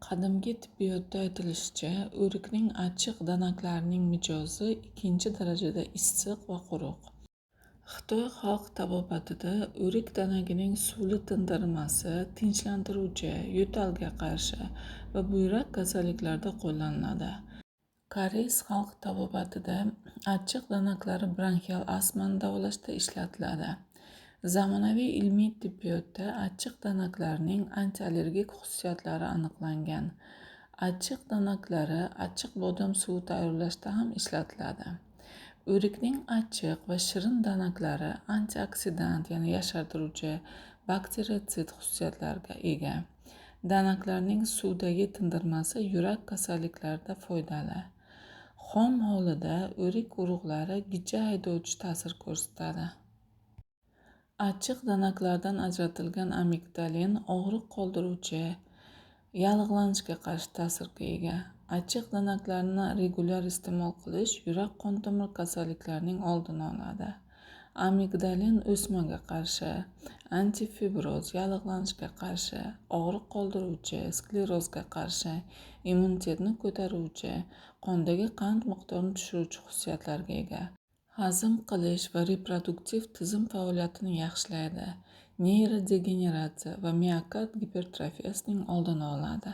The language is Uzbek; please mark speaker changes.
Speaker 1: Qadimgi tibbiyotda aytilishicha, o'rikning achchiq danaklarining mijozi ikkinchi darajada issiq va quruq. Xitoy xalq tabobatida o'rik danagining suvli tindirmasi tinchlantiruvchi, yo'talga qarshi va buyrak kasalliklarida qo'llaniladi. Koreys xalq tabobatida achchiq danaklari bronxial astmani davolashda ishlatiladi. Zamonaviy ilmiy tibbiyotda achchiq danaklarning antiallergik xususiyatlari aniqlangan. Achchiq danaklari achchiq bodom suvi tayyorlashda ham ishlatiladi. O'rikning achchiq va shirin danaklari antioksidant, ya'ni yashartiruvchi, bakteriotsid xususiyatlarga ega. Danaklarning suvdagi tindirmasi yurak kasalliklarida foydali. Xom holida o'rik urug'lari gijja haydovchi ta'sir ko'rsatadi. Achchiq danaklardan ajratilgan amigdalin og'riq qoldiruvchi, yallig'lanishga qarshi ta'sirga ega. Achchiq danaklarni regular iste'mol qilish yurak-qon tomir kasalliklarining oldini oladi. Amigdalin o'smaga qarshi, antifibroz, yallig'lanishga qarshi, og'riq qoldiruvchi, sklerozga qarshi, immunitetni ko'taruvchi, qondagi qand miqdorini tushiruvchi xususiyatlarga ega. Hazm qilish va reproduktiv tizim faoliyatini yaxshilaydi. Neyrodegeneratsiya va miokard gipertrofiyasining oldini oladi.